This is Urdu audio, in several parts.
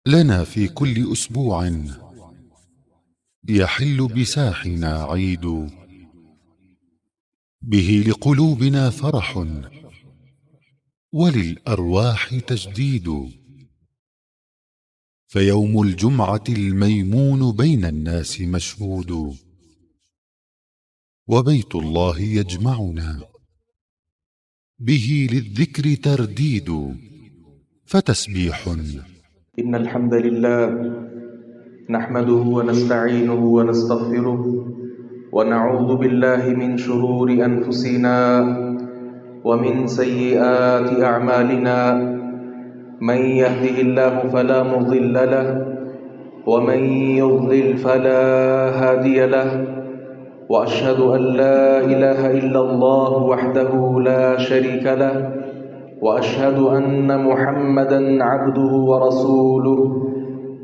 لنا في كل أسبوع يحل بساحنا عيد، به لقلوبنا فرح وللأرواح تجديد. فيوم الجمعة الميمون بين الناس مشهود، وبيت الله يجمعنا به للذكر ترديد. فتسبيح إن الحمد لله نحمده ونستعينه ونستغفره ونعوذ بالله من شرور أنفسنا ومن سيئات أعمالنا. من يهده الله فلا مضل له ومن يضلل فلا هادي له، وأشهد أن لا إله إلا الله وحده لا شريك له، وأشهد أن محمدًا عبده ورسوله.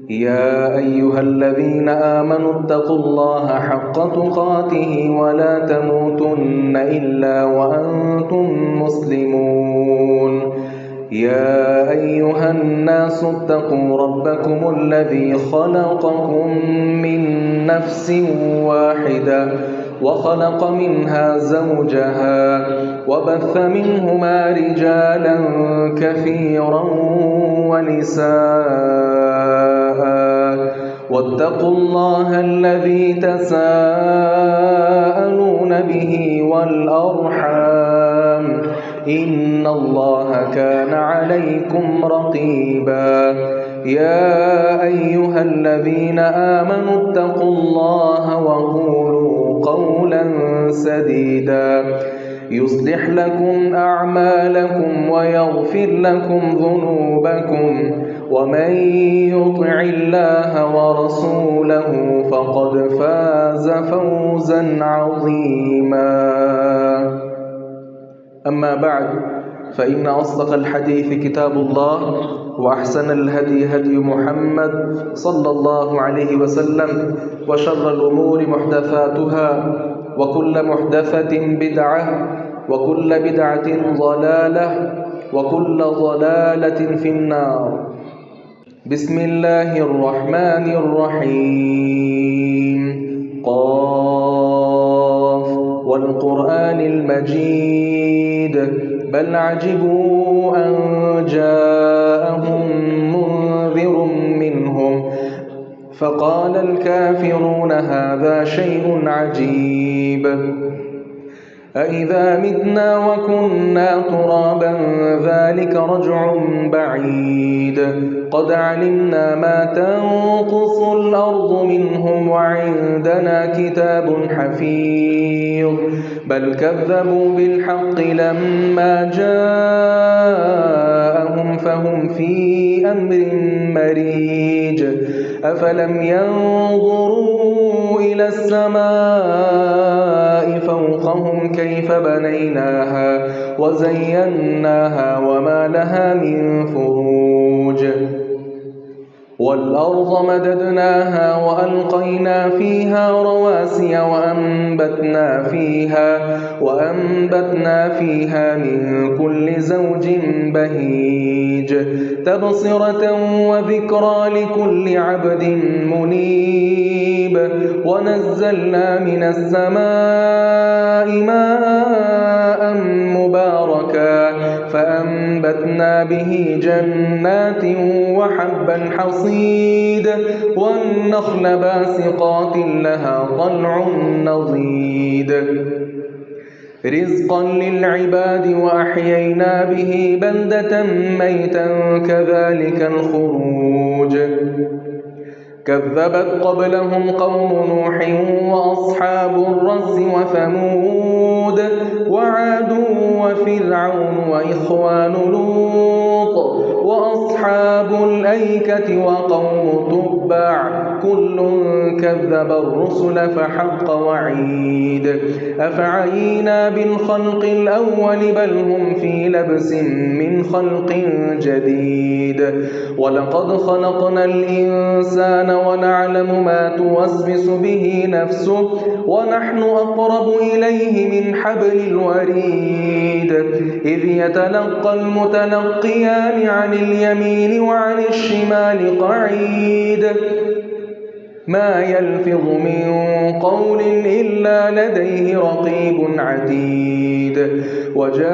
يا أيها الذين آمنوا اتقوا الله حق تقاته ولا تموتن إلا وأنتم مسلمون. يا أيها الناس اتقوا ربكم الذي خلقكم من نفس واحدة وخلق منها زوجها وبث منهما رجالا كثيرا ونساء، واتقوا الله الذي تساءلون به والأرحام، إن الله كان عليكم رقيبا. يا أيها الذين آمنوا اتقوا الله وقولوا قولا سديدا يصلح لكم أعمالكم ويغفر لكم ذنوبكم، ومن يطع الله ورسوله فقد فاز فوزا عظيما. أما بعد، فإن أصدق الحديث كتاب الله، وأحسن الهدي هدي محمد صلى الله عليه وسلم، وشر الأمور محدثاتها، وكل محدثة بدعة، وكل بدعة ضلالة، وكل ضلالة في النار. بسم الله الرحمن الرحيم. قاف والقرآن المجيد، بل عجبوا أن جاءهم منذر منهم فقال الكافرون هذا شيء عجيب. أإذا متنا وكنا ترابا ذلك رجع بعيد. قد علمنا ما تنقص الأرض منهم وعندنا كتاب حفيظ. بل كذبوا بالحق لما جاءهم فهم في أمر مريج. أفلم ينظروا إلى السماء فوقهم كيف بنيناها وزيناها وما لها من فروج. والأرض مددناها وألقينا فيها رواسي وأنبتنا فيها من كل زوج بهيج، تبصرة وذكرى لكل عبد منيب. ونزلنا من السماء ماء مباركا فأنبتنا به جنات وحب الحصيد والنخل باسقات لها طلع نضيد، رزقا للعباد وأحيينا به بلدة ميتا كذلك الخروج. كذبت قبلهم قوم نوح وأصحاب الرس وثمود وعاد وفرعون وإخوان لوط وأصحاب الأيكة وقوم تبع، كل كذب الرسل فحق وعيد. أفعينا بالخلق الأول بل هم في لبس من خلق جديد. ولقد خلقنا الإنسان ونعلم ما توسوس به نفسه ونحن أقرب إليه من حبل الوريد. إذ يتلقى المتلقيان عن اليمين اليمين وعن الشمال قعيد ما يلفظ من قول إلا لديه رقيب عتيد وجاءت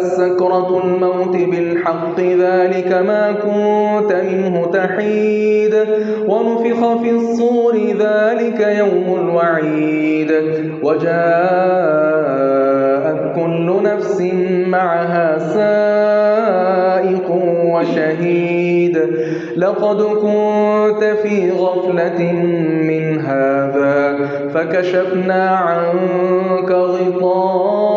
سكرة الموت بالحق ذلك ما كنت منه تحيد ونفخ في الصور ذلك يوم الوعيد وجاءت كل نفس معها سائق وشهيد لقد كنت في غفلة من هذا فكشفنا عنك غطاءك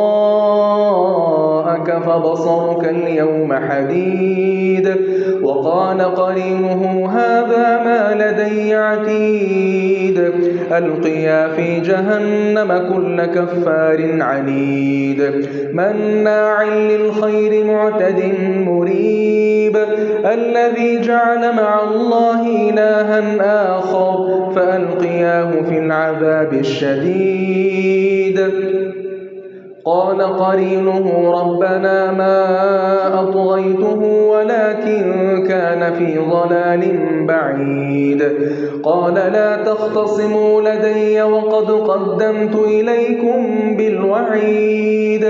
فبصرك اليوم حديد وقال قرينه هذا ما لدي عتيد ألقيا في جهنم كل كفار عنيد مناع للخير معتد مريب الذي جعل مع الله إلها آخر فألقياه في العذاب الشديد قال قرينه ربنا ما أطغيته ولكن كان في ضلال بعيد قال لا تختصموا لدي وقد قدمت إليكم بالوعيد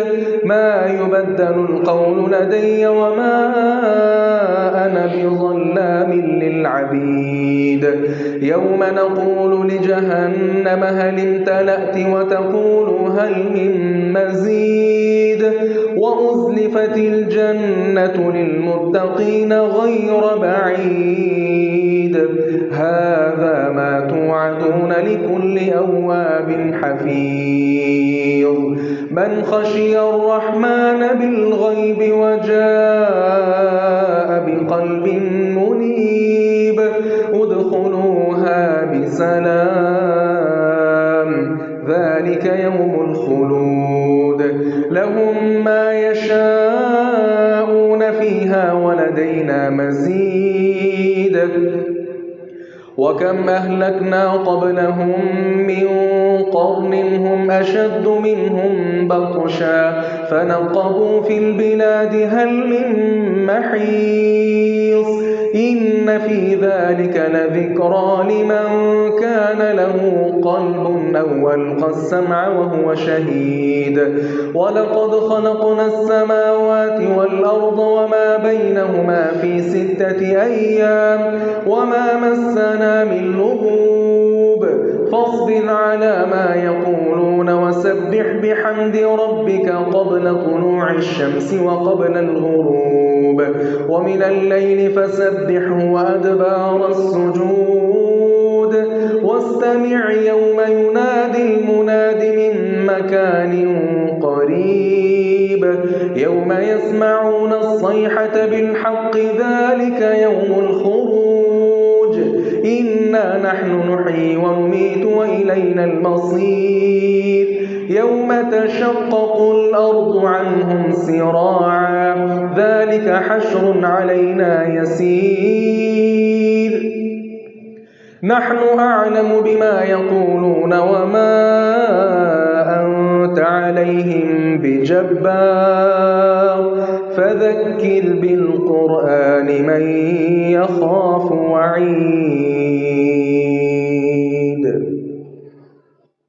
ما يبدل القول لدي وما أنا بظلام للعبيد يوم نقول لجهنم هل امتلأت وتقول هل من مزيد وأزلفت الجنة للمتقين غير بعيد هذا ما توعدون لكل أواب حفيظ من خشي الرحمن بالغيب وجاء بقلب منيب ادخلوها بسلام ذلك يوم الخلود لهم ما يشاءون فيها ولدينا مزيد وكم أهلكنا قبلهم من قرن هم أشد منهم بطشا فنقبوا في البلاد هل من محيص إن في ذلك لذكرى لمن كان له قلب أو ألقى السمع وهو شهيد ولقد خلقنا السماوات والأرض وما بينهما في 6 أيام وما مسنا من لغوب فاصبر على ما يقولون وسبح بحمد ربك قبل طلوع الشمس وقبل الغروب ومن الليل فسبحه وأدبار السجود واستمع يوم ينادي المناد من مكان قريب يوم يسمعون الصيحة بالحق ذلك يوم الخروج إنا نحن نحيي ونميت وإلينا المصير يوم تشقق الأرض عنهم سراعا ذلك حشر علينا يسير نحن أعلم بما يقولون وما أنت عليهم بجبار فذكر بالقرآن من يخاف وعيد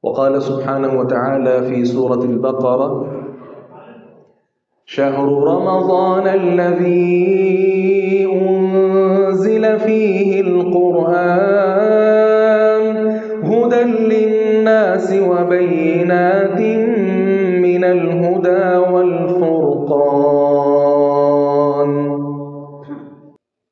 وقال سبحانه وتعالى في سورة البقرة شهر رمضان الذي أنزل فيه القرآن هدى للناس وبينات من الهدى والفرقان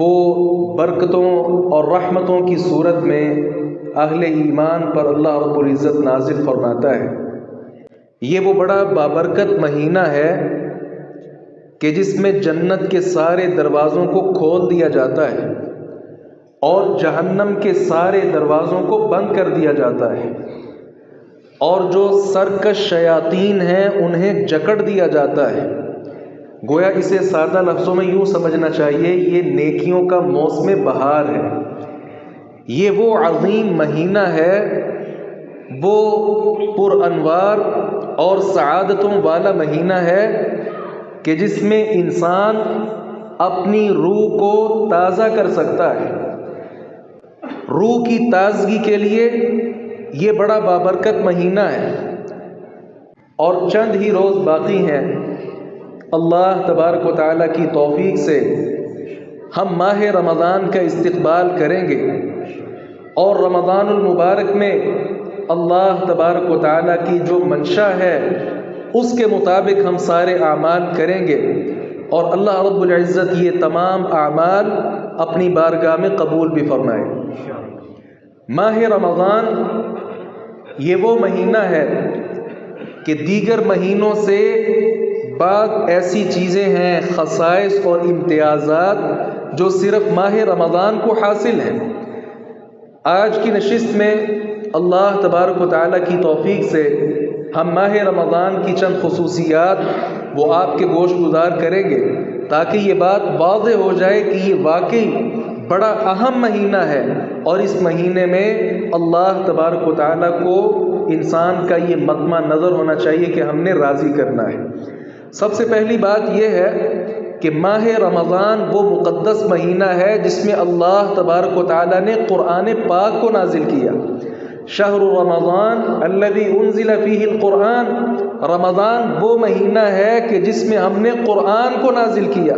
وہ برکتوں اور رحمتوں کی صورت میں اہل ایمان پر اللہ رب العزت نازل فرماتا ہے۔ یہ وہ بڑا بابرکت مہینہ ہے کہ جس میں جنت کے سارے دروازوں کو کھول دیا جاتا ہے اور جہنم کے سارے دروازوں کو بند کر دیا جاتا ہے، اور جو سرکش شیاطین ہیں انہیں جکڑ دیا جاتا ہے۔ گویا اسے سادہ لفظوں میں یوں سمجھنا چاہیے، یہ نیکیوں کا موسم بہار ہے۔ یہ وہ عظیم مہینہ ہے، وہ پر انوار اور سعادتوں والا مہینہ ہے کہ جس میں انسان اپنی روح کو تازہ کر سکتا ہے۔ روح کی تازگی کے لیے یہ بڑا بابرکت مہینہ ہے، اور چند ہی روز باقی ہیں۔ اللہ تبارک و تعالیٰ کی توفیق سے ہم ماہ رمضان کا استقبال کریں گے، اور رمضان المبارک میں اللہ تبارک و تعالیٰ کی جو منشا ہے اس کے مطابق ہم سارے اعمال کریں گے، اور اللہ رب العزت یہ تمام اعمال اپنی بارگاہ میں قبول بھی فرمائے۔ ماہ رمضان یہ وہ مہینہ ہے کہ دیگر مہینوں سے بعض ایسی چیزیں ہیں، خصائص اور امتیازات جو صرف ماہ رمضان کو حاصل ہیں۔ آج کی نشست میں اللہ تبارک و تعالیٰ کی توفیق سے ہم ماہ رمضان کی چند خصوصیات وہ آپ کے گوش گزار کریں گے، تاکہ یہ بات واضح ہو جائے کہ یہ واقعی بڑا اہم مہینہ ہے، اور اس مہینے میں اللہ تبارک و تعالیٰ کو انسان کا یہ مطمع نظر ہونا چاہیے کہ ہم نے راضی کرنا ہے۔ سب سے پہلی بات یہ ہے کہ ماہ رمضان وہ مقدس مہینہ ہے جس میں اللہ تبارک و تعالیٰ نے قرآن پاک کو نازل کیا۔ شہر رمضان الذی انزل فیہ القرآن، رمضان وہ مہینہ ہے کہ جس میں ہم نے قرآن کو نازل کیا،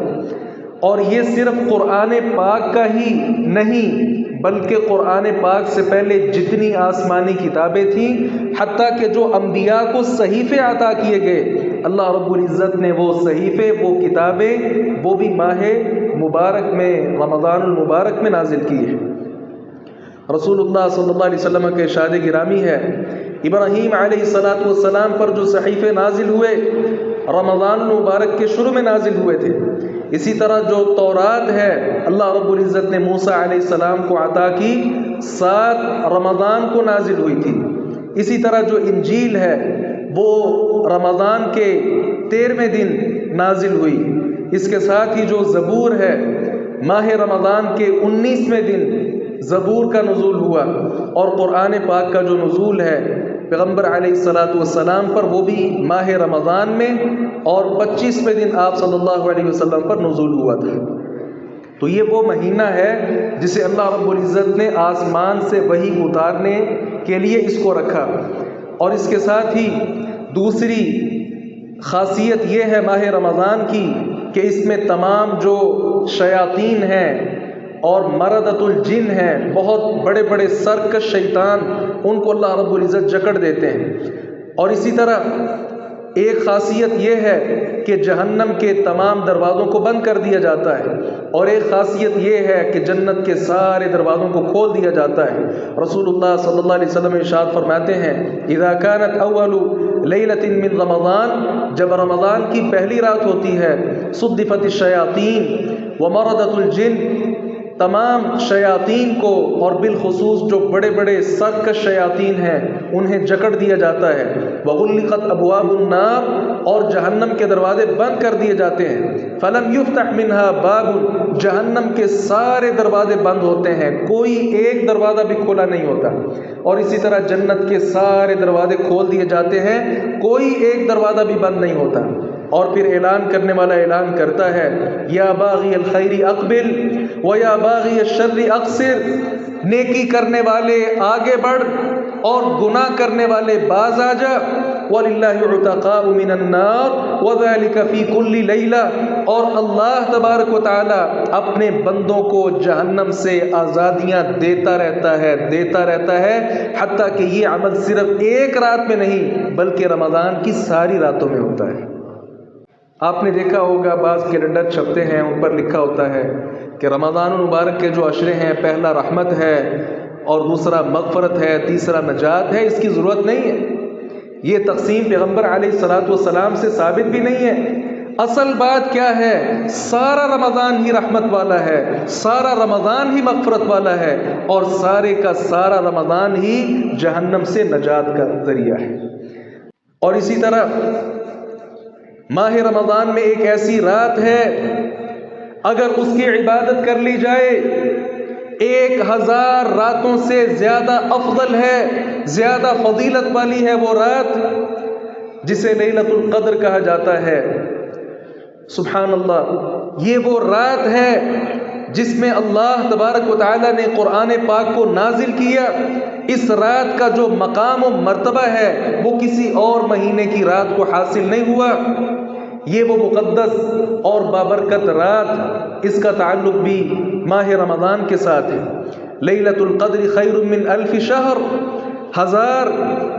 اور یہ صرف قرآن پاک کا ہی نہیں بلکہ قرآن پاک سے پہلے جتنی آسمانی کتابیں تھیں، حتیٰ کہ جو انبیاء کو صحیفے عطا کیے گئے، اللہ رب العزت نے وہ صحیفے، وہ کتابیں، وہ بھی ماہ مبارک میں، رمضان المبارک میں نازل کی ہے۔ رسول اللہ صلی اللہ علیہ وسلم کے ارشاد گرامی ہے، ابراہیم علیہ السلام پر جو صحیفے نازل ہوئے رمضان المبارک کے شروع میں نازل ہوئے تھے۔ اسی طرح جو تورات ہے اللہ رب العزت نے موسیٰ علیہ السلام کو عطا کی 7 رمضان کو نازل ہوئی تھی۔ اسی طرح جو انجیل ہے وہ رمضان کے 13ویں دن نازل ہوئی۔ اس کے ساتھ ہی جو زبور ہے ماہ رمضان کے 19ویں دن زبور کا نزول ہوا، اور قرآن پاک کا جو نزول ہے پیغمبر علیہ السلام پر وہ بھی ماہ رمضان میں، اور 25ویں دن آپ صلی اللہ علیہ وسلم پر نزول ہوا تھا۔ تو یہ وہ مہینہ ہے جسے اللہ رب العزت نے آسمان سے وحی اتارنے کے لیے اس کو رکھا۔ اور اس کے ساتھ ہی دوسری خاصیت یہ ہے ماہ رمضان کی کہ اس میں تمام جو شیاطین ہیں اور مردۃ الجن ہیں، بہت بڑے بڑے سرکش شیطان، ان کو اللہ رب العزت جکڑ دیتے ہیں۔ اور اسی طرح ایک خاصیت یہ ہے کہ جہنم کے تمام دروازوں کو بند کر دیا جاتا ہے، اور ایک خاصیت یہ ہے کہ جنت کے سارے دروازوں کو کھول دیا جاتا ہے۔ رسول اللہ صلی اللہ علیہ وسلم ارشاد فرماتے ہیں، اذا كانت اول لیلۃ من رمضان، جب رمضان کی پہلی رات ہوتی ہے، صدفت الشیاطین ومردۃ الجن، تمام شیاطین کو اور بالخصوص جو بڑے بڑے سرکش شیاطین ہیں انہیں جکڑ دیا جاتا ہے، وغلقت ابواب النار، اور جہنم کے دروازے بند کر دیے جاتے ہیں، فلم یفتح منها باب، جہنم کے سارے دروازے بند ہوتے ہیں، کوئی ایک دروازہ بھی کھلا نہیں ہوتا۔ اور اسی طرح جنت کے سارے دروازے کھول دیے جاتے ہیں، کوئی ایک دروازہ بھی بند نہیں ہوتا۔ اور پھر اعلان کرنے والا اعلان کرتا ہے، یا باغی الخیر اقبل و یا باغی الشر اقصر، نیکی کرنے والے آگے بڑھ اور گناہ کرنے والے باز آ جا، وَلِلَّهِ عُتَقَاءُ مِنَ النَّارِ وَذَلِكَ فِي كُلِّ لَيْلَةٍ، اور اللہ تبارک و تعالی اپنے بندوں کو جہنم سے آزادیاں دیتا رہتا ہے، حتیٰ کہ یہ عمل صرف ایک رات میں نہیں بلکہ رمضان کی ساری راتوں میں ہوتا ہے۔ آپ نے دیکھا ہوگا بعض کیلنڈر چھپتے ہیں، ان پر لکھا ہوتا ہے کہ رمضان المبارک کے جو عشرے ہیں، پہلا رحمت ہے اور دوسرا مغفرت ہے، تیسرا نجات ہے، اس کی ضرورت نہیں ہے۔ یہ تقسیم پیغمبر علیہ الصلوۃ والسلام سے ثابت بھی نہیں ہے۔ اصل بات کیا ہے؟ سارا رمضان ہی رحمت والا ہے، سارا رمضان ہی مغفرت والا ہے، اور سارے کا سارا رمضان ہی جہنم سے نجات کا ذریعہ ہے۔ اور اسی طرح ماہ رمضان میں ایک ایسی رات ہے، اگر اس کی عبادت کر لی جائے 1000 راتوں سے زیادہ افضل ہے، زیادہ فضیلت والی ہے وہ رات، جسے لیلۃ القدر کہا جاتا ہے۔ سبحان اللہ، یہ وہ رات ہے جس میں اللہ تبارک و تعالیٰ نے قرآن پاک کو نازل کیا۔ اس رات کا جو مقام و مرتبہ ہے وہ کسی اور مہینے کی رات کو حاصل نہیں ہوا۔ یہ وہ مقدس اور بابرکت رات، اس کا تعلق بھی ماہ رمضان کے ساتھ ہے۔ لیلۃ القدر خیر من 1000 شہر، 1000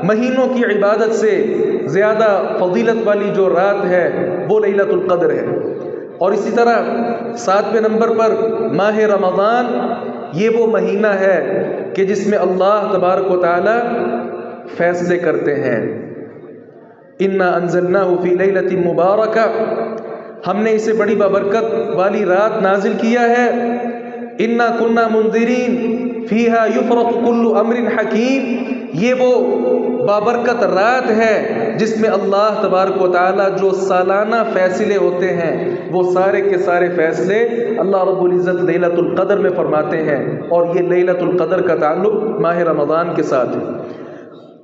مہینوں کی عبادت سے زیادہ فضیلت والی جو رات ہے وہ لیلۃ القدر ہے۔ اور اسی طرح 7ویں نمبر پر ماہ رمضان، یہ وہ مہینہ ہے کہ جس میں اللہ تبارک و تعالی فیصلے کرتے ہیں۔ انا انزلناہ فی لیلۃ مبارکہ، ہم نے اسے بڑی بابرکت والی رات نازل کیا ہے۔ انا کنا منذرین فیہا یفرق کل امر حکیم، یہ وہ بابرکت رات ہے جس میں اللہ تبارک و تعالی جو سالانہ فیصلے ہوتے ہیں وہ سارے کے سارے فیصلے اللہ رب العزت لیلۃ القدر میں فرماتے ہیں، اور یہ لیلۃ القدر کا تعلق ماہ رمضان کے ساتھ ہے۔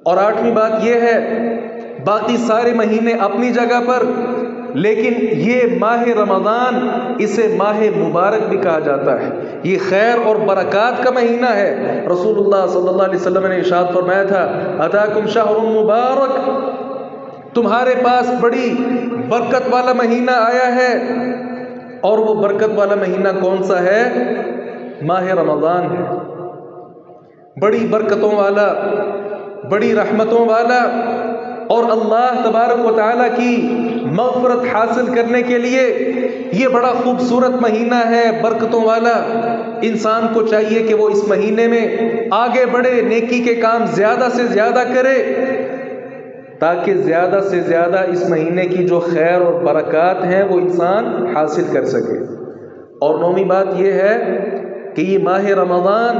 اور 8ویں بات یہ ہے، باقی سارے مہینے اپنی جگہ پر، لیکن یہ ماہ رمضان اسے ماہ مبارک بھی کہا جاتا ہے۔ یہ خیر اور برکات کا مہینہ ہے۔ رسول اللہ صلی اللہ علیہ وسلم نے ارشاد فرمایا تھا، اتاکم شہر مبارک، تمہارے پاس بڑی برکت والا مہینہ آیا ہے۔ اور وہ برکت والا مہینہ کون سا ہے؟ ماہ رمضان ہے۔ بڑی برکتوں والا، بڑی رحمتوں والا، اور اللہ تبارک و تعالیٰ کی مغفرت حاصل کرنے کے لیے یہ بڑا خوبصورت مہینہ ہے، برکتوں والا۔ انسان کو چاہیے کہ وہ اس مہینے میں آگے بڑھے، نیکی کے کام زیادہ سے زیادہ کرے، تاکہ زیادہ سے زیادہ اس مہینے کی جو خیر اور برکات ہیں وہ انسان حاصل کر سکے۔ اور 9ویں بات یہ ہے کہ یہ ماہ رمضان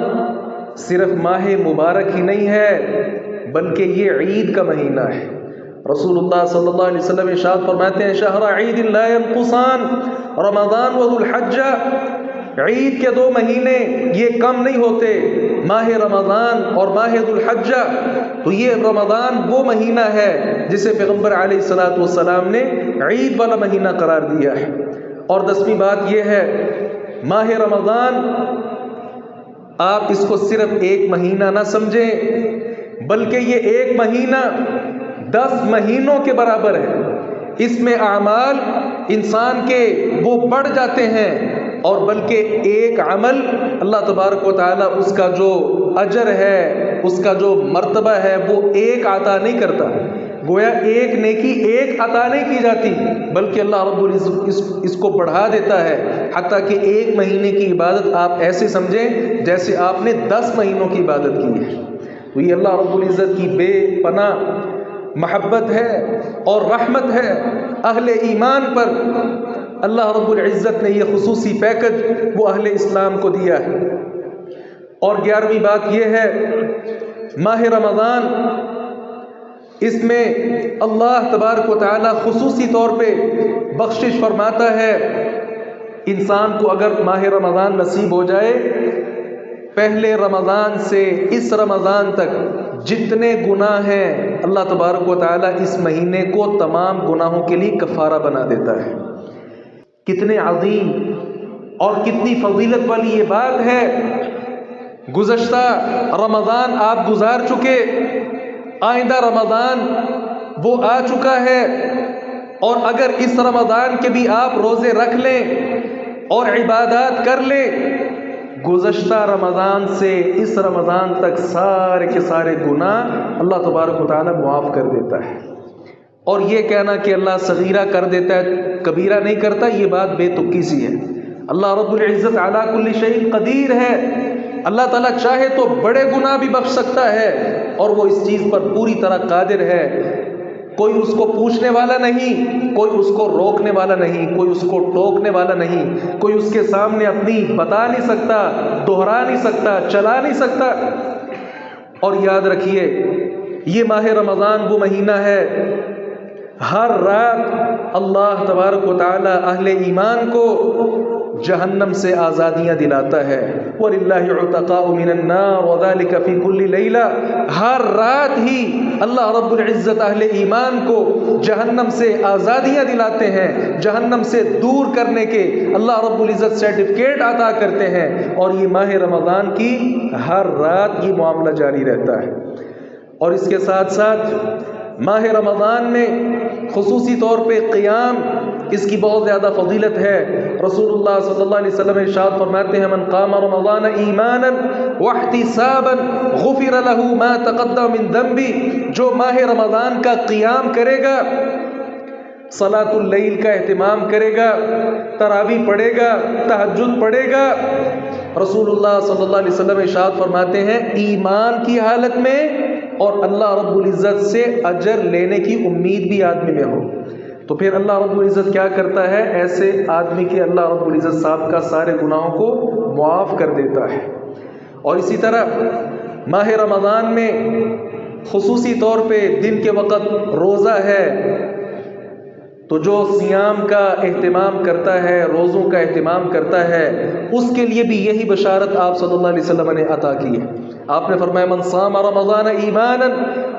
صرف ماہ مبارک ہی نہیں ہے، بلکہ یہ عید کا مہینہ ہے۔ رسول اللہ صلی اللہ علیہ وسلم ارشاد فرماتے ہیں، شہر عید لا ينقصان رمضان وذو الحجہ، عید کے 2 مہینے یہ کم نہیں ہوتے، ماہ رمضان اور ماہ ذو الحجہ۔ تو یہ رمضان وہ مہینہ ہے جسے پیغمبر علیہ الصلوۃ والسلام نے عید والا مہینہ قرار دیا ہے۔ اور 10ویں بات یہ ہے، ماہ رمضان آپ اس کو صرف ایک مہینہ نہ سمجھیں، بلکہ یہ ایک مہینہ 10 مہینوں کے برابر ہے۔ اس میں اعمال انسان کے وہ بڑھ جاتے ہیں، اور بلکہ ایک عمل اللہ تبارک و تعالیٰ اس کا جو اجر ہے، اس کا جو مرتبہ ہے وہ ایک عطا نہیں کرتا۔ گویا ایک نیکی ایک عطا نہیں کی جاتی، بلکہ اللہ رب العزت اس کو بڑھا دیتا ہے، حتیٰ کہ ایک مہینے کی عبادت آپ ایسے سمجھیں جیسے آپ نے 10 مہینوں کی عبادت کی ہے۔ تو یہ اللہ رب العزت کی بے پناہ محبت ہے اور رحمت ہے اہل ایمان پر۔ اللہ رب العزت نے یہ خصوصی پیکج وہ اہل اسلام کو دیا ہے۔ اور 11ویں بات یہ ہے، ماہ رمضان، اس میں اللہ تبارک و تعالی خصوصی طور پہ بخشش فرماتا ہے۔ انسان کو اگر ماہ رمضان نصیب ہو جائے، پہلے رمضان سے اس رمضان تک جتنے گناہ ہیں اللہ تبارک و تعالیٰ اس مہینے کو تمام گناہوں کے لیے کفارہ بنا دیتا ہے۔ کتنے عظیم اور کتنی فضیلت والی یہ بات ہے۔ گزشتہ رمضان آپ گزار چکے، آئندہ رمضان وہ آ چکا ہے، اور اگر اس رمضان کے بھی آپ روزے رکھ لیں اور عبادات کر لیں، گزشتہ رمضان سے اس رمضان تک سارے کے سارے گناہ اللہ تبارک و تعالیٰ معاف کر دیتا ہے۔ اور یہ کہنا کہ اللہ صغیرہ کر دیتا ہے، کبیرہ نہیں کرتا، یہ بات بے تکی سی ہے۔ اللہ رب العزت علی کل شیء قدیر ہے، اللہ تعالیٰ چاہے تو بڑے گناہ بھی بخش سکتا ہے اور وہ اس چیز پر پوری طرح قادر ہے۔ کوئی اس کو پوچھنے والا نہیں، کوئی اس کو روکنے والا نہیں، کوئی اس کو ٹوکنے والا نہیں، کوئی اس کے سامنے اپنی بتا نہیں سکتا، دہرا نہیں سکتا، چلا نہیں سکتا۔ اور یاد رکھیے یہ ماہ رمضان وہ مہینہ ہے، ہر رات اللہ تبارک و تعالی اہل ایمان کو جہنم سے آزادیاں دلاتا ہے۔ وَلِلَّهِ عُتَقَاءُ مِنَ النَّارِ وَذَلِكَ فِي كُلِّ لَيْلَةٍ، ہر رات ہی اللہ رب العزت اہل ایمان کو جہنم سے آزادیاں دلاتے ہیں، جہنم سے دور کرنے کے اللہ رب العزت سرٹیفکیٹ عطا کرتے ہیں، اور یہ ماہ رمضان کی ہر رات یہ معاملہ جاری رہتا ہے۔ اور اس کے ساتھ ساتھ ماہ رمضان میں خصوصی طور پہ قیام، اس کی بہت زیادہ فضیلت ہے۔ رسول اللہ صلی اللہ علیہ وسلم ارشاد فرماتے ہیں من قام رمضان ایمانا واحتسابا غفر له ما تقدم من ذنبه، جو ماہ رمضان کا قیام کرے گا، صلاۃ اللیل کا اہتمام کرے گا، تراویح پڑھے گا، تہجد پڑھے گا، رسول اللہ صلی اللہ علیہ وسلم ارشاد فرماتے ہیں ایمان کی حالت میں اور اللہ رب العزت سے اجر لینے کی امید بھی آدمی میں ہو، تو پھر اللہ رب العزت کیا کرتا ہے، ایسے آدمی کے اللہ رب العزت صاحب کا سارے گناہوں کو معاف کر دیتا ہے۔ اور اسی طرح ماہ رمضان میں خصوصی طور پہ دن کے وقت روزہ ہے، تو جو سیام کا اہتمام کرتا ہے، روزوں کا اہتمام کرتا ہے، اس کے لیے بھی یہی بشارت آپ صلی اللہ علیہ وسلم نے عطا کی ہے۔ آپ نے فرمایا من صام رمضان ایمانا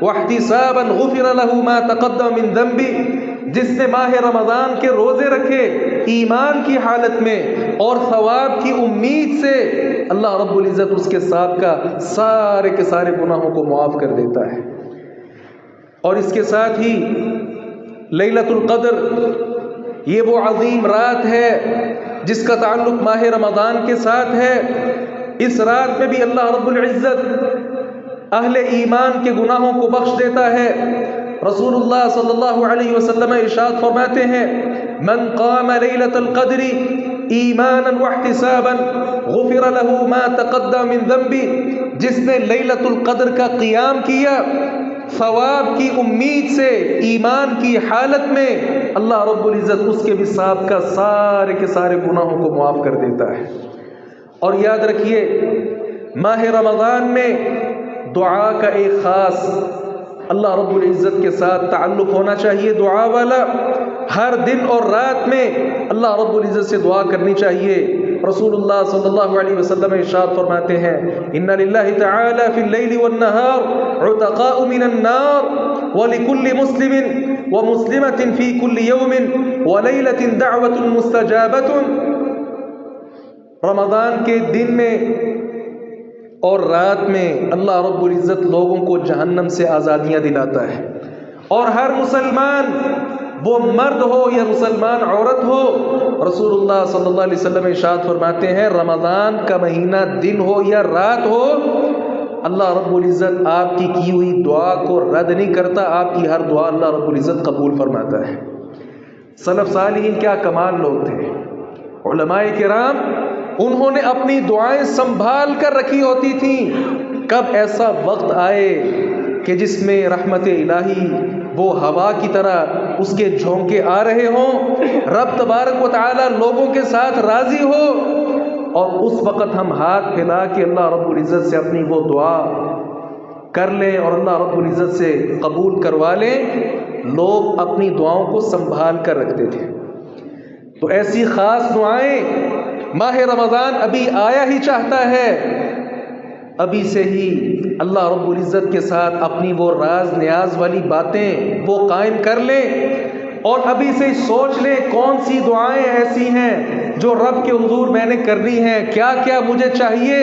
واحتسابا غفر له ما تقدم من ذنبه، جس نے ماہ رمضان کے روزے رکھے ایمان کی حالت میں اور ثواب کی امید سے، اللہ رب العزت اس کے ساتھ کا سارے کے سارے گناہوں کو معاف کر دیتا ہے۔ اور اس کے ساتھ ہی لیلۃ القدر، یہ وہ عظیم رات ہے جس کا تعلق ماہ رمضان کے ساتھ ہے۔ اس رات میں بھی اللہ رب العزت اہل ایمان کے گناہوں کو بخش دیتا ہے۔ رسول اللہ صلی اللہ علیہ وسلم ارشاد فرماتے ہیں من قام لیلۃ القدر ایمانا واحتسابا غفر له ما تقدم من ذنبه، جس نے لیلۃ القدر کا قیام کیا ثواب کی امید سے، ایمان کی حالت میں، اللہ رب العزت اس کے بھی صاحب کا سارے کے سارے گناہوں کو معاف کر دیتا ہے۔ اور یاد رکھیے ماہ رمضان میں دعا کا ایک خاص اللہ رب العزت کے ساتھ تعلق ہونا چاہیے، دعا والا۔ ہر دن اور رات میں اللہ رب العزت سے دعا کرنی چاہیے۔ رسول اللہ صلی اللہ علیہ وسلم ارشاد فرماتے ہیں ان للہ تعالی فی اللیل والنہار عتقاء من النار ولکل مسلم ومسلمۃ فی کل یوم ولیلۃ دعوۃ مستجابۃ، رمضان کے دن میں اور رات میں اللہ رب العزت لوگوں کو جہنم سے آزادیاں دلاتا ہے، اور ہر مسلمان، وہ مرد ہو یا مسلمان عورت ہو، رسول اللہ صلی اللہ علیہ وسلم ارشاد فرماتے ہیں رمضان کا مہینہ دن ہو یا رات ہو، اللہ رب العزت آپ کی ہوئی دعا کو رد نہیں کرتا، آپ کی ہر دعا اللہ رب العزت قبول فرماتا ہے۔ سلف صالحین کیا کمال لوگ تھے، علماء کرام، انہوں نے اپنی دعائیں سنبھال کر رکھی ہوتی تھیں، کب ایسا وقت آئے کہ جس میں رحمت الہی وہ ہوا کی طرح اس کے جھونکے آ رہے ہوں، رب تبارک و تعالی لوگوں کے ساتھ راضی ہو، اور اس وقت ہم ہاتھ پھیلا کے اللہ رب العزت سے اپنی وہ دعا کر لیں اور اللہ رب العزت سے قبول کروا لیں۔ لوگ اپنی دعاؤں کو سنبھال کر رکھتے تھے۔ تو ایسی خاص دعائیں ماہ رمضان ابھی آیا ہی چاہتا ہے، ابھی سے ہی اللہ رب العزت کے ساتھ اپنی وہ راز نیاز والی باتیں وہ قائم کر لیں، اور ابھی سے سوچ لیں کون سی دعائیں ایسی ہیں جو رب کے حضور میں نے کرنی ہیں، کیا کیا مجھے چاہیے۔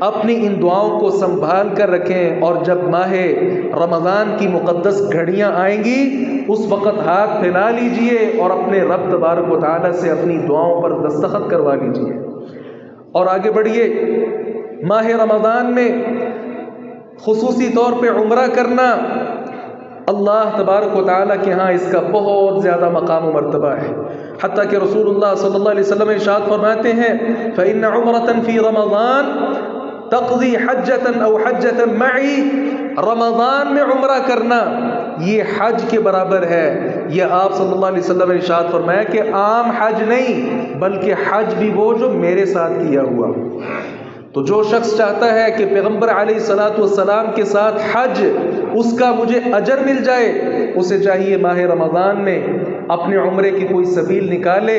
اپنی ان دعاؤں کو سنبھال کر رکھیں، اور جب ماہ رمضان کی مقدس گھڑیاں آئیں گی اس وقت ہاتھ پھیلا لیجئے اور اپنے رب تبارک و تعالی سے اپنی دعاؤں پر دستخط کروا لیجئے۔ اور آگے بڑھیے، ماہ رمضان میں خصوصی طور پہ عمرہ کرنا اللہ تبارک و تعالیٰ کے ہاں اس کا بہت زیادہ مقام و مرتبہ ہے۔ حتیٰ کہ رسول اللہ صلی اللہ علیہ وسلم ارشاد فرماتے ہیں فإن عمرة فی رمضان تقضی حجة أو حجة معی، رمضان میں عمرہ کرنا یہ حج کے برابر ہے۔ یہ آپ صلی اللہ علیہ وسلم نے ارشاد فرمایا کہ عام حج نہیں بلکہ حج بھی وہ جو میرے ساتھ کیا ہوا۔ تو جو شخص چاہتا ہے کہ پیغمبر علیہ الصلوۃ والسلام کے ساتھ حج اس کا مجھے اجر مل جائے، اسے چاہیے ماہ رمضان میں اپنے عمرے کی کوئی سبیل نکالے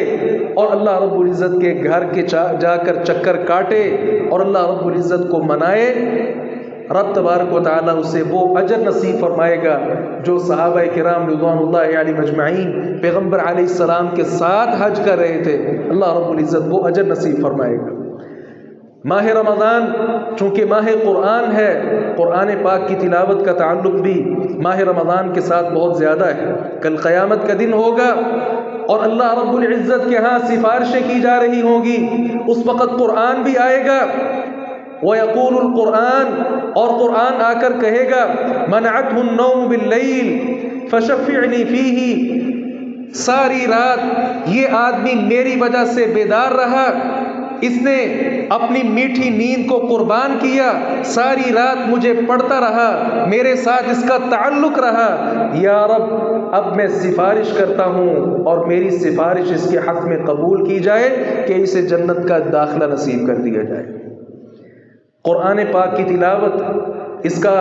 اور اللہ رب العزت کے گھر کے جا کر چکر کاٹے اور اللہ رب العزت کو منائے۔ رب تبارک و تعالیٰ اسے وہ اجر نصیب فرمائے گا جو صحابہ کرام رضوان اللہ علیہم اجمعین پیغمبر علیہ السلام کے ساتھ حج کر رہے تھے، اللہ رب العزت وہ اجر نصیب فرمائے گا۔ ماہ رمضان چونکہ ماہ قرآن ہے، قرآن پاک کی تلاوت کا تعلق بھی ماہ رمضان کے ساتھ بہت زیادہ ہے۔ کل قیامت کا دن ہوگا اور اللہ رب العزت کے ہاں سفارشیں کی جا رہی ہوں گی، اس وقت قرآن بھی آئے گا۔ وَيَقُولُ الْقُرْآنُ، اور قرآن آ کر کہے گا مَنَعَتْهُ النَّوْمُ بِاللَّيْلِ فَشَفِّعْنِي فِيهِ، ساری رات یہ آدمی میری وجہ سے بیدار رہا، اس نے اپنی میٹھی نیند کو قربان کیا، ساری رات مجھے پڑھتا رہا، میرے ساتھ اس کا تعلق رہا، یا رب اب میں سفارش کرتا ہوں اور میری سفارش اس کے حق میں قبول کی جائے کہ اسے جنت کا داخلہ نصیب کر دیا جائے۔ قرآن پاک کی تلاوت اس کا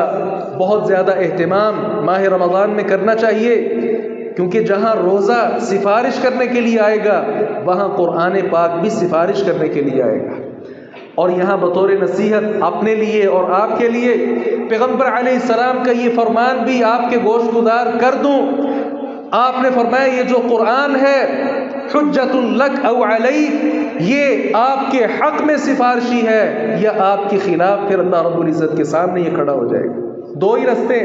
بہت زیادہ اہتمام ماہ رمضان میں کرنا چاہیے، کیونکہ جہاں روزہ سفارش کرنے کے لیے آئے گا وہاں قرآن پاک بھی سفارش کرنے کے لیے آئے گا۔ اور یہاں بطور نصیحت اپنے لیے اور آپ کے لیے پیغمبر علیہ السلام کا یہ فرمان بھی آپ کے گوش گزار کر دوں۔ آپ نے فرمایا یہ جو قرآن ہے حجت لک او علیک، یہ آپ کے حق میں سفارشی ہے یا آپ کے خلاف، پھر اللہ رب العزت کے سامنے یہ کھڑا ہو جائے گا۔ دو ہی رستے،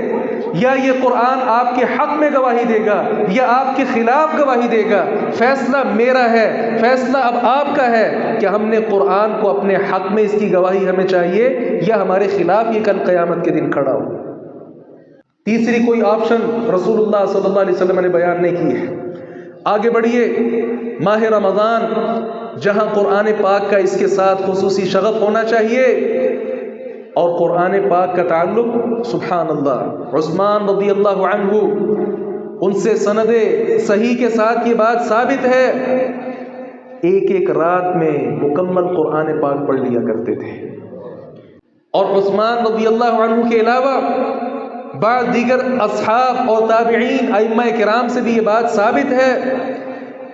یا یہ قرآن آپ کے حق میں گواہی دے گا یا آپ کے خلاف گواہی دے گا۔ فیصلہ میرا ہے، فیصلہ اب آپ کا ہے کہ ہم نے قرآن کو اپنے حق میں اس کی گواہی ہمیں چاہیے یا ہمارے خلاف یہ کل قیامت کے دن کھڑا ہو۔ تیسری کوئی آپشن رسول اللہ صلی اللہ علیہ وسلم نے بیان نہیں کی ہے۔ آگے بڑھیے، ماہ رمضان جہاں قرآن پاک کا اس کے ساتھ خصوصی شغف ہونا چاہیے، اور قرآن پاک کا تعلق سبحان اللہ عثمان رضی اللہ عنہ ان سے سند صحیح کے ساتھ یہ بات ثابت ہے، ایک ایک رات میں مکمل قرآن پاک پڑھ لیا کرتے تھے۔ اور عثمان رضی اللہ عنہ کے علاوہ بعض دیگر اصحاب اور تابعین ائمہ کرام سے بھی یہ بات ثابت ہے،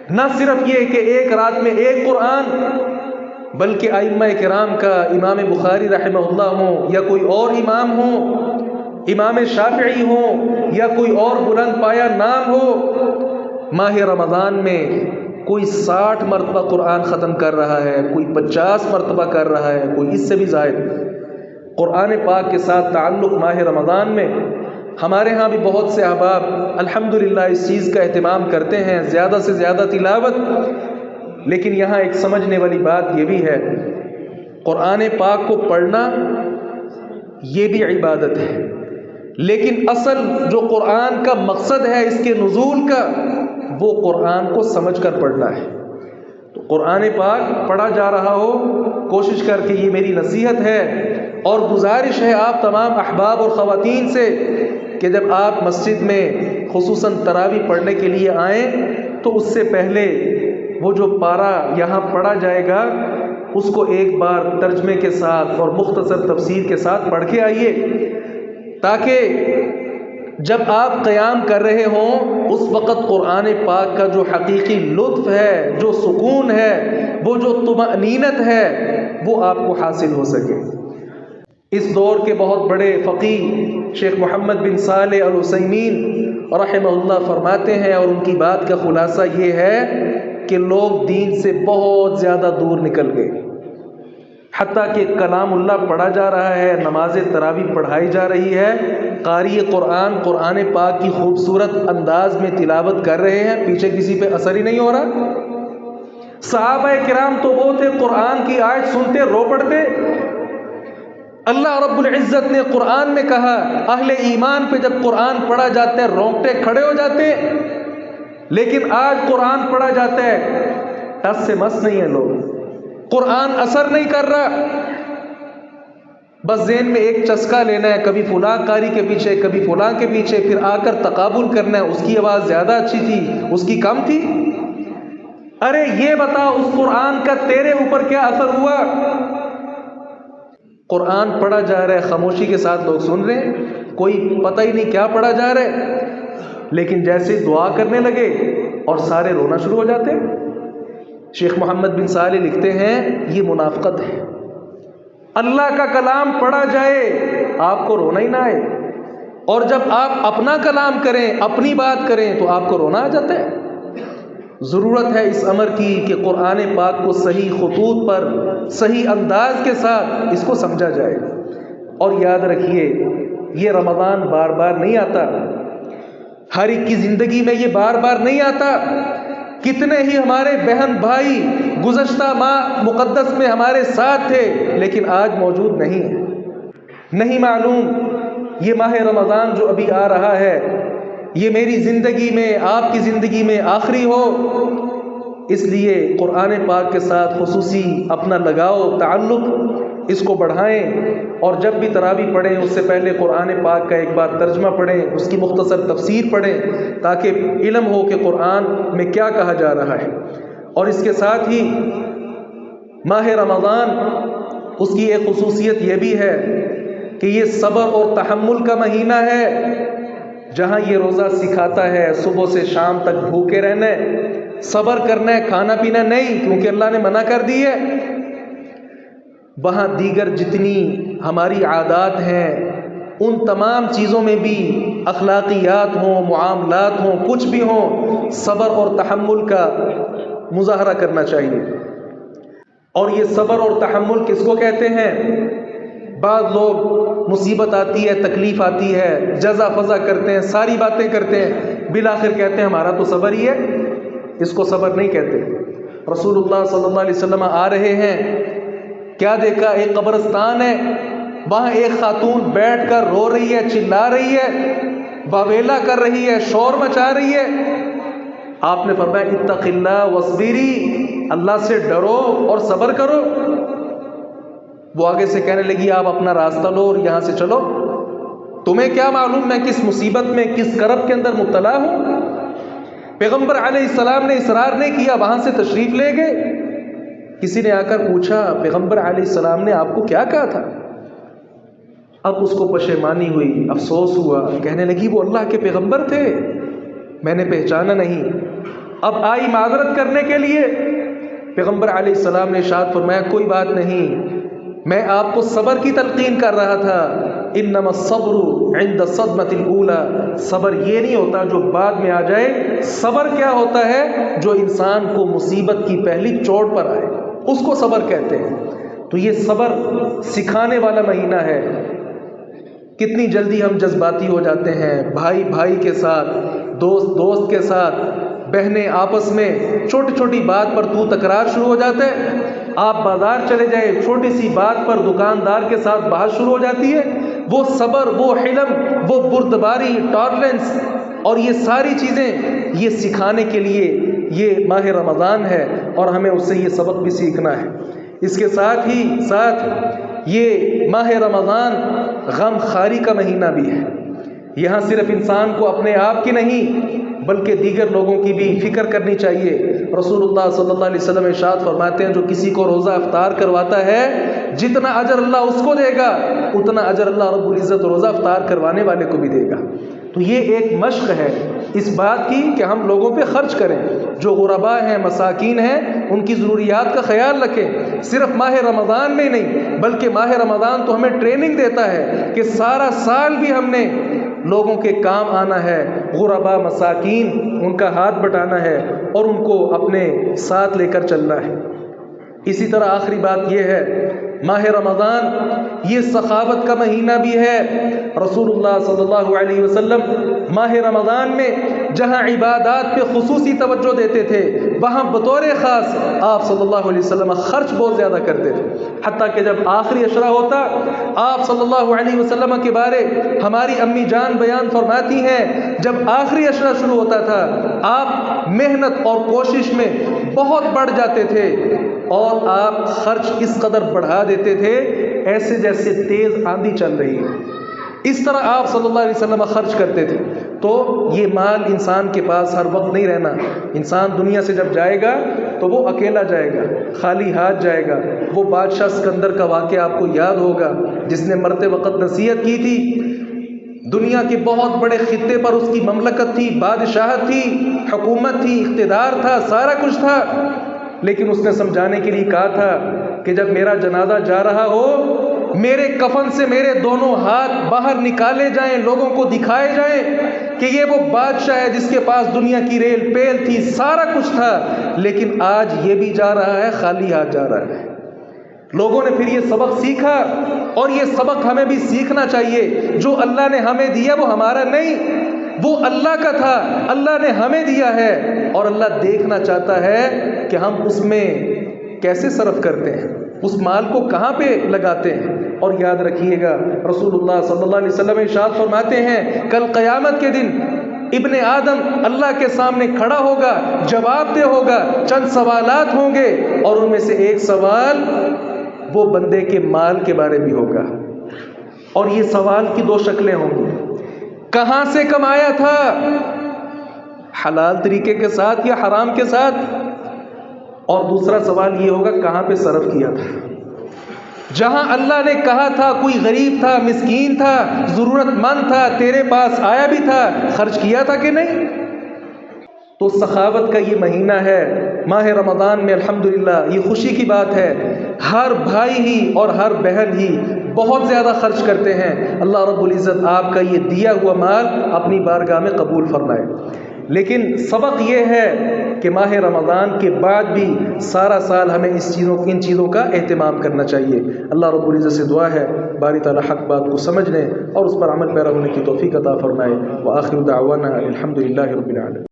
نہ صرف یہ کہ ایک رات میں ایک قرآن، بلکہ ائمہ کرام کا امام بخاری رحمہ اللہ ہوں یا کوئی اور امام ہوں، امام شافعی ہوں یا کوئی اور بلند پایا نام ہو، ماہ رمضان میں کوئی 60 مرتبہ قرآن ختم کر رہا ہے، کوئی 50 مرتبہ کر رہا ہے، کوئی اس سے بھی زائد۔ قرآن پاک کے ساتھ تعلق ماہ رمضان میں ہمارے ہاں بھی بہت سے احباب الحمدللہ اس چیز کا اہتمام کرتے ہیں، زیادہ سے زیادہ تلاوت۔ لیکن یہاں ایک سمجھنے والی بات یہ بھی ہے، قرآن پاک کو پڑھنا یہ بھی عبادت ہے، لیکن اصل جو قرآن کا مقصد ہے اس کے نزول کا، وہ قرآن کو سمجھ کر پڑھنا ہے۔ تو قرآن پاک پڑھا جا رہا ہو، کوشش کر کے یہ میری نصیحت ہے اور گزارش ہے آپ تمام احباب اور خواتین سے کہ جب آپ مسجد میں خصوصاً تراویح پڑھنے کے لیے آئیں تو اس سے پہلے وہ جو پارہ یہاں پڑھا جائے گا اس کو ایک بار ترجمے کے ساتھ اور مختصر تفسیر کے ساتھ پڑھ کے آئیے، تاکہ جب آپ قیام کر رہے ہوں اس وقت قرآن پاک کا جو حقیقی لطف ہے، جو سکون ہے، وہ جو طمأنینت ہے، وہ آپ کو حاصل ہو سکے۔ اس دور کے بہت بڑے فقیہ شیخ محمد بن صالح العثیمین رحمہ اللہ فرماتے ہیں، اور ان کی بات کا خلاصہ یہ ہے کہ لوگ دین سے بہت زیادہ دور نکل گئے، حتیٰ کہ کلام اللہ پڑھا جا رہا ہے، نماز تراویح پڑھائی جا رہی ہے، قاری قرآن پاک کی خوبصورت انداز میں تلاوت کر رہے ہیں، پیچھے کسی پہ اثر ہی نہیں ہو رہا۔ صحابہ کرام تو وہ تھے قرآن کی آیت سنتے رو پڑتے۔ اللہ رب العزت نے قرآن میں کہا اہل ایمان پہ جب قرآن پڑھا جاتا ہے رونگٹے کھڑے ہو جاتے، لیکن آج قرآن پڑھا جاتا ہے، ٹس سے مس نہیں ہے لوگ، قرآن اثر نہیں کر رہا، بس ذہن میں ایک چسکا لینا ہے، کبھی فلاں قاری کے پیچھے، کبھی فلاں کے پیچھے، پھر آ کر تقابل کرنا ہے، اس کی آواز زیادہ اچھی تھی، اس کی کم تھی۔ ارے یہ بتا اس قرآن کا تیرے اوپر کیا اثر ہوا؟ قرآن پڑھا جا رہا ہے، خاموشی کے ساتھ لوگ سن رہے ہیں، کوئی پتہ ہی نہیں کیا پڑھا جا رہا ہے، لیکن جیسے دعا کرنے لگے اور سارے رونا شروع ہو جاتے ہیں۔ شیخ محمد بن صالح لکھتے ہیں یہ منافقت ہے، اللہ کا کلام پڑھا جائے آپ کو رونا ہی نہ آئے، اور جب آپ اپنا کلام کریں، اپنی بات کریں تو آپ کو رونا آ جاتا ہے۔ ضرورت ہے اس امر کی کہ قرآن پاک کو صحیح خطوط پر صحیح انداز کے ساتھ اس کو سمجھا جائے۔ اور یاد رکھیے یہ رمضان بار بار نہیں آتا، ہر ایک کی زندگی میں یہ بار بار نہیں آتا۔ کتنے ہی ہمارے بہن بھائی گزشتہ ماہ مقدس میں ہمارے ساتھ تھے لیکن آج موجود نہیں ہیں، نہیں معلوم یہ ماہ رمضان جو ابھی آ رہا ہے یہ میری زندگی میں، آپ کی زندگی میں آخری ہو۔ اس لیے قرآن پاک کے ساتھ خصوصی اپنا لگاؤ، تعلق اس کو بڑھائیں، اور جب بھی تراویح پڑھیں اس سے پہلے قرآن پاک کا ایک بار ترجمہ پڑھیں، اس کی مختصر تفسیر پڑھیں تاکہ علم ہو کہ قرآن میں کیا کہا جا رہا ہے۔ اور اس کے ساتھ ہی ماہ رمضان اس کی ایک خصوصیت یہ بھی ہے کہ یہ صبر اور تحمل کا مہینہ ہے، جہاں یہ روزہ سکھاتا ہے صبح سے شام تک بھوکے رہنا ہے، صبر کرنا ہے، کھانا پینا نہیں کیونکہ اللہ نے منع کر دی ہے۔ وہاں دیگر جتنی ہماری عادات ہیں ان تمام چیزوں میں بھی اخلاقیات ہوں، معاملات ہوں، کچھ بھی ہوں، صبر اور تحمل کا مظاہرہ کرنا چاہیے۔ اور یہ صبر اور تحمل کس کو کہتے ہیں؟ بعض لوگ مصیبت آتی ہے، تکلیف آتی ہے، جزا فضا کرتے ہیں، ساری باتیں کرتے ہیں، بالآخر کہتے ہیں ہمارا تو صبر ہی ہے، اس کو صبر نہیں کہتے۔ رسول اللہ صلی اللہ علیہ وسلم آ رہے ہیں، کیا دیکھا؟ ایک قبرستان ہے، وہاں ایک خاتون بیٹھ کر رو رہی ہے، چلا رہی ہے، واویلا کر رہی ہے، شور مچا رہی ہے۔ آپ نے فرمایا اتق اللہ واصبری، اللہ سے ڈرو اور صبر کرو۔ وہ آگے سے کہنے لگی آپ اپنا راستہ لو اور یہاں سے چلو، تمہیں کیا معلوم میں کس مصیبت میں، کس کرب کے اندر مبتلا ہوں۔ پیغمبر علیہ السلام نے اصرار نہیں کیا، وہاں سے تشریف لے گئے۔ کسی نے آ کر پوچھا پیغمبر علیہ السلام نے آپ کو کیا کہا تھا؟ اب اس کو پشیمانی ہوئی، افسوس ہوا، کہنے لگی وہ اللہ کے پیغمبر تھے، میں نے پہچانا نہیں۔ اب آئی معذرت کرنے کے لیے، پیغمبر علیہ السلام نے ارشاد فرمایا کوئی بات نہیں، میں آپ کو صبر کی تلقین کر رہا تھا، انما الصبر عند الصدمۃ الاولى، صبر یہ نہیں ہوتا جو بعد میں آ جائے، صبر کیا ہوتا ہے جو انسان کو مصیبت کی پہلی چوٹ پر آئے، اس کو صبر کہتے ہیں۔ تو یہ صبر سکھانے والا مہینہ ہے۔ کتنی جلدی ہم جذباتی ہو جاتے ہیں، بھائی بھائی کے ساتھ، دوست دوست کے ساتھ، بہنیں آپس میں چھوٹی چھوٹی بات پر تو تکرار شروع ہو جاتا ہے۔ آپ بازار چلے جائیں، چھوٹی سی بات پر دکاندار کے ساتھ بحث شروع ہو جاتی ہے۔ وہ صبر، وہ حلم، وہ بردباری، ٹالرنس اور یہ ساری چیزیں یہ سکھانے کے لیے یہ ماہ رمضان ہے، اور ہمیں اس سے یہ سبق بھی سیکھنا ہے۔ اس کے ساتھ ہی ساتھ یہ ماہ رمضان غم خواری کا مہینہ بھی ہے۔ یہاں صرف انسان کو اپنے آپ کی نہیں بلکہ دیگر لوگوں کی بھی فکر کرنی چاہیے۔ رسول اللہ صلی اللہ علیہ وسلم ارشاد فرماتے ہیں جو کسی کو روزہ افطار کرواتا ہے جتنا اجر اللہ اس کو دے گا اتنا اجر اللہ رب العزت روزہ افطار کروانے والے کو بھی دے گا۔ تو یہ ایک مشق ہے اس بات کی کہ ہم لوگوں پہ خرچ کریں، جو غرباء ہیں، مساکین ہیں، ان کی ضروریات کا خیال رکھیں۔ صرف ماہ رمضان میں نہیں بلکہ ماہ رمضان تو ہمیں ٹریننگ دیتا ہے کہ سارا سال بھی ہم نے لوگوں کے کام آنا ہے، غرباء، مساکین، ان کا ہاتھ بٹانا ہے اور ان کو اپنے ساتھ لے کر چلنا ہے۔ اسی طرح آخری بات یہ ہے، ماہ رمضان یہ سخاوت کا مہینہ بھی ہے۔ رسول اللہ صلی اللہ علیہ وسلم ماہ رمضان میں جہاں عبادات پہ خصوصی توجہ دیتے تھے، وہاں بطور خاص آپ صلی اللہ علیہ وسلم خرچ بہت زیادہ کرتے تھے، حتیٰ کہ جب آخری عشرہ ہوتا، آپ صلی اللہ علیہ وسلم کے بارے ہماری امی جان بیان فرماتی ہیں، جب آخری عشرہ شروع ہوتا تھا آپ محنت اور کوشش میں بہت بڑھ جاتے تھے، اور آپ خرچ اس قدر بڑھا دیتے تھے ایسے جیسے تیز آندھی چل رہی ہے، اس طرح آپ صلی اللہ علیہ وسلم خرچ کرتے تھے۔ تو یہ مال انسان کے پاس ہر وقت نہیں رہنا، انسان دنیا سے جب جائے گا تو وہ اکیلا جائے گا، خالی ہاتھ جائے گا۔ وہ بادشاہ سکندر کا واقعہ آپ کو یاد ہوگا جس نے مرتے وقت نصیحت کی تھی، دنیا کے بہت بڑے خطے پر اس کی مملکت تھی، بادشاہت تھی، حکومت تھی، اقتدار تھا، سارا کچھ تھا، لیکن اس نے سمجھانے کے لیے کہا تھا کہ جب میرا جنازہ جا رہا ہو، میرے کفن سے میرے دونوں ہاتھ باہر نکالے جائیں، لوگوں کو دکھائے جائیں کہ یہ وہ بادشاہ ہے جس کے پاس دنیا کی ریل پیل تھی، سارا کچھ تھا، لیکن آج یہ بھی جا رہا ہے، خالی ہاتھ جا رہا ہے۔ لوگوں نے پھر یہ سبق سیکھا، اور یہ سبق ہمیں بھی سیکھنا چاہیے۔ جو اللہ نے ہمیں دیا وہ ہمارا نہیں، وہ اللہ کا تھا، اللہ نے ہمیں دیا ہے، اور اللہ دیکھنا چاہتا ہے کہ ہم اس میں کیسے صرف کرتے ہیں، اس مال کو کہاں پہ لگاتے ہیں۔ اور یاد رکھیے گا رسول اللہ صلی اللہ علیہ وسلم ارشاد فرماتے ہیں، کل قیامت کے دن ابن آدم اللہ کے سامنے کھڑا ہوگا، جواب دہ ہوگا، چند سوالات ہوں گے، اور ان میں سے ایک سوال وہ بندے کے مال کے بارے میں ہوگا، اور یہ سوال کی دو شکلیں ہوں گی، کہاں سے کمایا تھا، حلال طریقے کے ساتھ یا حرام کے ساتھ، اور دوسرا سوال یہ ہوگا کہاں پہ صرف کیا تھا۔ جہاں اللہ نے کہا تھا کوئی غریب تھا، مسکین تھا، ضرورت مند تھا، تیرے پاس آیا بھی تھا، خرچ کیا تھا کہ نہیں؟ تو سخاوت کا یہ مہینہ ہے ماہ رمضان میں، الحمدللہ یہ خوشی کی بات ہے، ہر بھائی ہی اور ہر بہن ہی بہت زیادہ خرچ کرتے ہیں۔ اللہ رب العزت آپ کا یہ دیا ہوا مال اپنی بارگاہ میں قبول فرمائے۔ لیکن سبق یہ ہے کہ ماہ رمضان کے بعد بھی سارا سال ہمیں ان چیزوں کا اہتمام کرنا چاہیے۔ اللہ رب العزت سے دعا ہے باری تعالیٰ حق بات کو سمجھنے اور اس پر عمل پیرا ہونے کی توفیق عطا فرمائے۔ وآخر دعوانا الحمدللہ رب العالمین۔